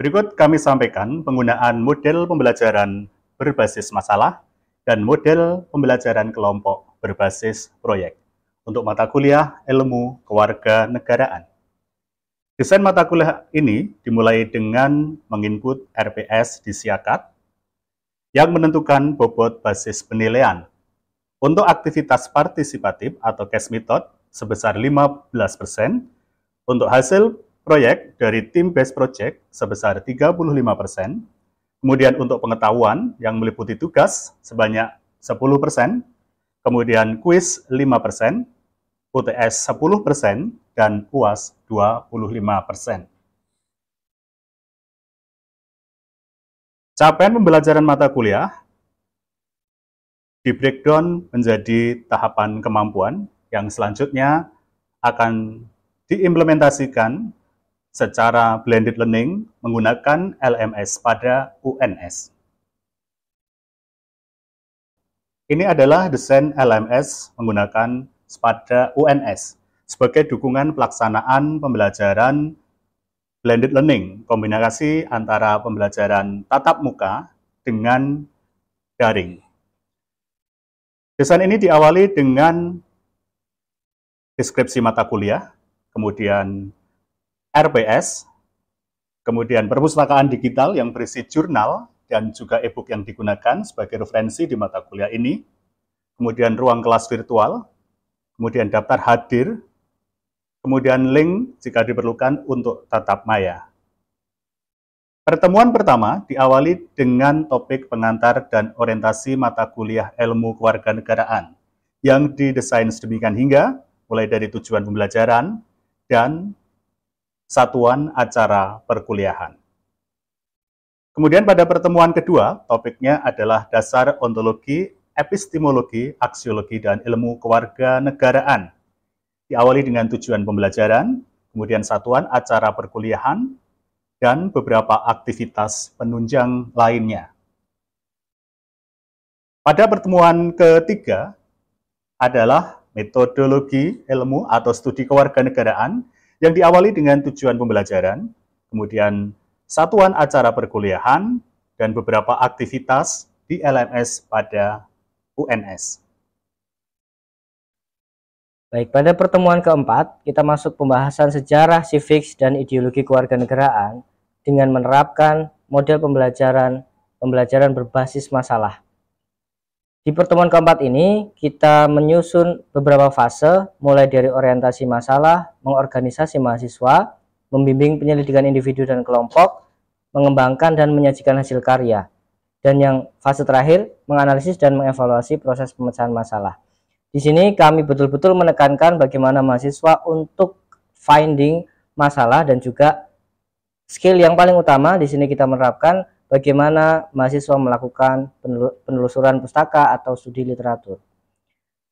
Berikut kami sampaikan penggunaan model pembelajaran berbasis masalah dan model pembelajaran kelompok berbasis proyek untuk mata kuliah ilmu kewarganegaraan. Desain mata kuliah ini dimulai dengan menginput RPS di Siakat yang menentukan bobot basis penilaian. Untuk aktivitas partisipatif atau case method sebesar 15%, untuk hasil proyek dari tim base project sebesar 35%, kemudian untuk pengetahuan yang meliputi tugas sebanyak 10%, kemudian kuis 5%, UTS 10%, dan UAS 25%. Capaian pembelajaran mata kuliah di breakdown menjadi tahapan kemampuan yang selanjutnya akan diimplementasikan secara blended learning menggunakan LMS pada UNS. Ini adalah desain LMS menggunakan pada UNS sebagai dukungan pelaksanaan pembelajaran blended learning, kombinasi antara pembelajaran tatap muka dengan daring. Desain ini diawali dengan deskripsi mata kuliah, kemudian RPS, kemudian perpustakaan digital yang berisi jurnal dan juga e-book yang digunakan sebagai referensi di mata kuliah ini, kemudian ruang kelas virtual, kemudian daftar hadir, kemudian link jika diperlukan untuk tatap maya. Pertemuan pertama diawali dengan topik pengantar dan orientasi mata kuliah ilmu kewarganegaraan yang didesain sedemikian hingga mulai dari tujuan pembelajaran dan satuan acara perkuliahan. Kemudian pada pertemuan kedua, topiknya adalah dasar ontologi, epistemologi, aksiologi, dan ilmu kewarganegaraan. Diawali dengan tujuan pembelajaran, kemudian satuan acara perkuliahan, dan beberapa aktivitas penunjang lainnya. Pada pertemuan ketiga adalah metodologi ilmu atau studi kewarganegaraan yang diawali dengan tujuan pembelajaran, kemudian satuan acara perkuliahan, dan beberapa aktivitas di LMS pada UNS. Baik, pada pertemuan keempat, kita masuk pembahasan sejarah, civics, dan ideologi kewarganegaraan dengan menerapkan model pembelajaran berbasis masalah. Di pertemuan keempat ini, kita menyusun beberapa fase, mulai dari orientasi masalah, mengorganisasi mahasiswa, membimbing penyelidikan individu dan kelompok, mengembangkan dan menyajikan hasil karya, dan yang fase terakhir, menganalisis dan mengevaluasi proses pemecahan masalah. Di sini kami betul-betul menekankan bagaimana mahasiswa untuk finding masalah dan juga skill yang paling utama di sini kita menerapkan bagaimana mahasiswa melakukan penelusuran pustaka atau studi literatur.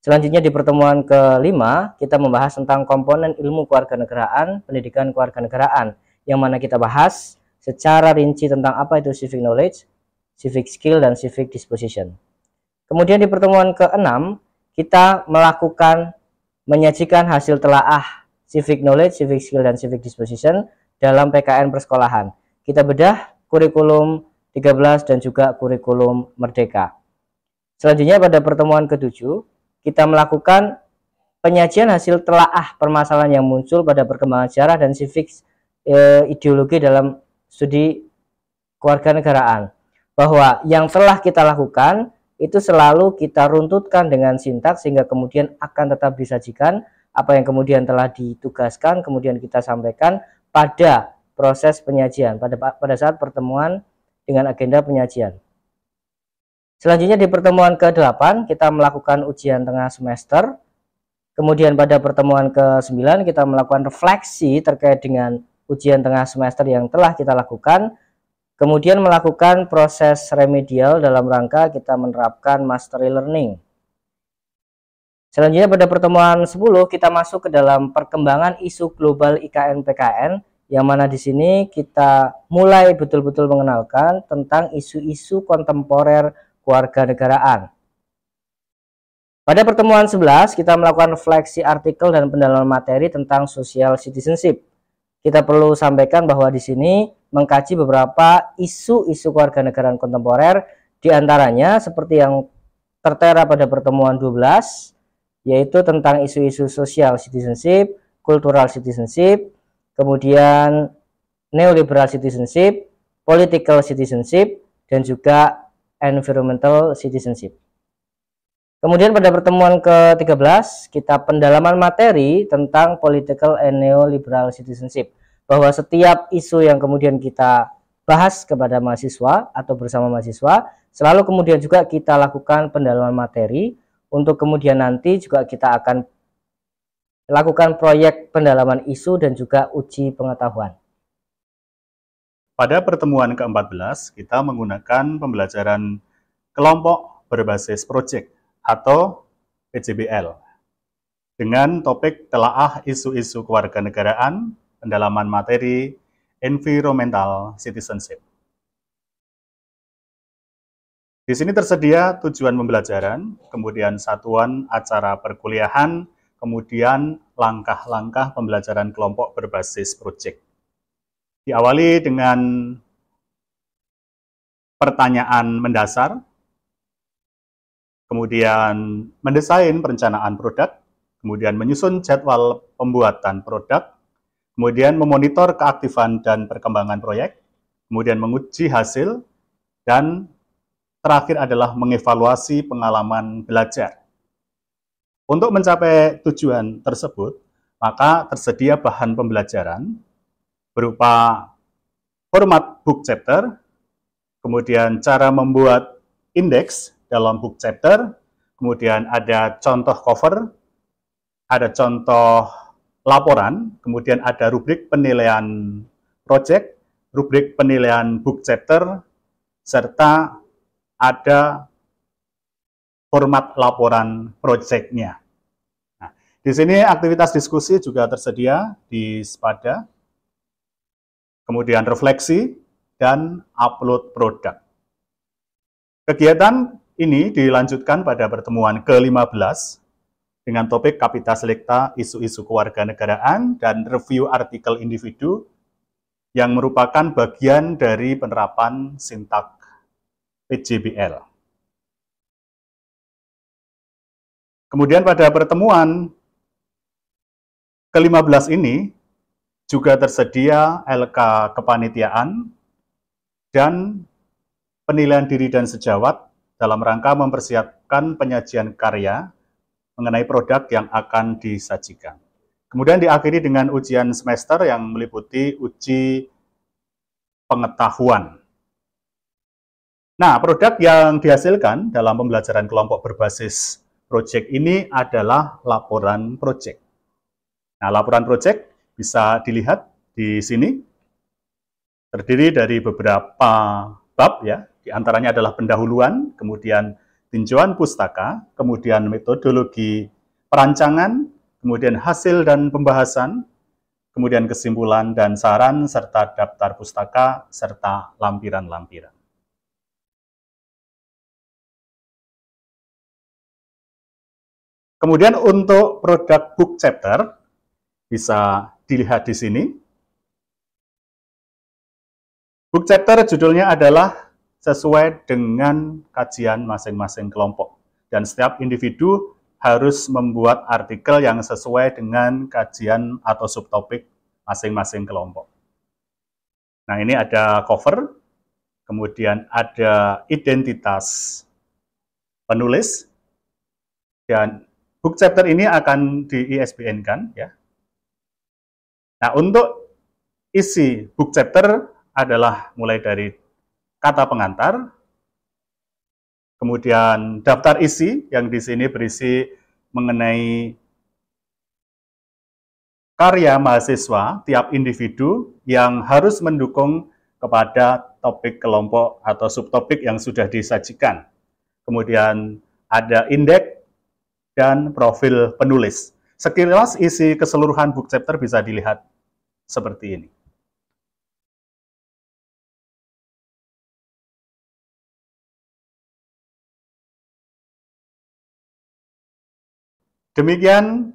Selanjutnya di pertemuan kelima kita membahas tentang komponen ilmu kewarganegaraan, pendidikan kewarganegaraan, yang mana kita bahas secara rinci tentang apa itu civic knowledge, civic skill, dan civic disposition. Kemudian di pertemuan keenam kita menyajikan hasil telaah civic knowledge, civic skill, dan civic disposition dalam PKN persekolahan. Kita bedah kurikulum 13 dan juga kurikulum Merdeka. Selanjutnya pada pertemuan ke-7 kita melakukan penyajian hasil telaah permasalahan yang muncul pada perkembangan sejarah dan civic ideologi dalam studi kewarganegaraan. Bahwa yang telah kita lakukan itu selalu kita runtutkan dengan sintaks sehingga kemudian akan tetap disajikan apa yang kemudian telah ditugaskan, kemudian kita sampaikan pada proses penyajian, pada saat pertemuan dengan agenda penyajian. Selanjutnya di pertemuan ke-8 kita melakukan ujian tengah semester. Kemudian pada pertemuan ke-9 kita melakukan refleksi terkait dengan ujian tengah semester yang telah kita lakukan. Kemudian melakukan proses remedial dalam rangka kita menerapkan mastery learning. Selanjutnya pada pertemuan 10 kita masuk ke dalam perkembangan isu global IKN-PKN, yang mana di sini kita mulai betul-betul mengenalkan tentang isu-isu kontemporer kewarganegaraan. Pada pertemuan 11 kita melakukan refleksi artikel dan pendalaman materi tentang social citizenship. Kita perlu sampaikan bahwa di sini mengkaji beberapa isu-isu kewarganegaraan kontemporer, diantaranya seperti yang tertera pada pertemuan 12, yaitu tentang isu-isu social citizenship, cultural citizenship, kemudian neoliberal citizenship, political citizenship, dan juga environmental citizenship. Kemudian pada pertemuan ke-13, kita pendalaman materi tentang political and neoliberal citizenship, bahwa setiap isu yang kemudian kita bahas kepada mahasiswa atau bersama mahasiswa, selalu kemudian juga kita lakukan pendalaman materi, untuk kemudian nanti juga kita akan lakukan proyek pendalaman isu dan juga uji pengetahuan. Pada pertemuan ke-14, kita menggunakan pembelajaran kelompok berbasis proyek atau PJBL dengan topik telaah isu-isu kewarganegaraan, pendalaman materi, environmental citizenship. Di sini tersedia tujuan pembelajaran, kemudian satuan acara perkuliahan, kemudian langkah-langkah pembelajaran kelompok berbasis proyek. Diawali dengan pertanyaan mendasar, kemudian mendesain perencanaan produk, kemudian menyusun jadwal pembuatan produk, kemudian memonitor keaktifan dan perkembangan proyek, kemudian menguji hasil, dan terakhir adalah mengevaluasi pengalaman belajar. Untuk mencapai tujuan tersebut, maka tersedia bahan pembelajaran berupa format book chapter, kemudian cara membuat indeks dalam book chapter, kemudian ada contoh cover, ada contoh laporan, kemudian ada rubrik penilaian project, rubrik penilaian book chapter, serta ada format laporan project-nya. Nah, di sini aktivitas diskusi juga tersedia di Spada, kemudian refleksi, dan upload produk. Kegiatan ini dilanjutkan pada pertemuan ke-15 dengan topik Kapita Selecta, isu-isu kewarganegaraan, dan review artikel individu yang merupakan bagian dari penerapan sintak PJBL. Kemudian pada pertemuan ke-15 ini juga tersedia LK kepanitiaan dan penilaian diri dan sejawat dalam rangka mempersiapkan penyajian karya mengenai produk yang akan disajikan. Kemudian diakhiri dengan ujian semester yang meliputi uji pengetahuan. Nah, produk yang dihasilkan dalam pembelajaran kelompok berbasis proyek ini adalah laporan proyek. Nah, laporan proyek bisa dilihat di sini, terdiri dari beberapa bab ya, di antaranya adalah pendahuluan, kemudian tinjauan pustaka, kemudian metodologi perancangan, kemudian hasil dan pembahasan, kemudian kesimpulan dan saran, serta daftar pustaka, serta lampiran-lampiran. Kemudian untuk produk book chapter, bisa dilihat di sini. Book chapter judulnya adalah sesuai dengan kajian masing-masing kelompok. Dan setiap individu harus membuat artikel yang sesuai dengan kajian atau subtopik masing-masing kelompok. Nah, ini ada cover, kemudian ada identitas penulis, dan book chapter ini akan di-ISBN-kan ya. Nah, untuk isi book chapter adalah mulai dari kata pengantar, kemudian daftar isi yang di sini berisi mengenai karya mahasiswa tiap individu yang harus mendukung kepada topik kelompok atau subtopik yang sudah disajikan. Kemudian ada indeks dan profil penulis. Sekilas isi keseluruhan book chapter bisa dilihat seperti ini. Demikian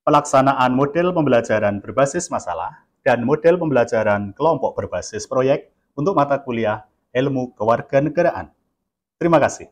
pelaksanaan model pembelajaran berbasis masalah dan model pembelajaran kelompok berbasis proyek untuk mata kuliah Ilmu Kewarganegaraan. Terima kasih.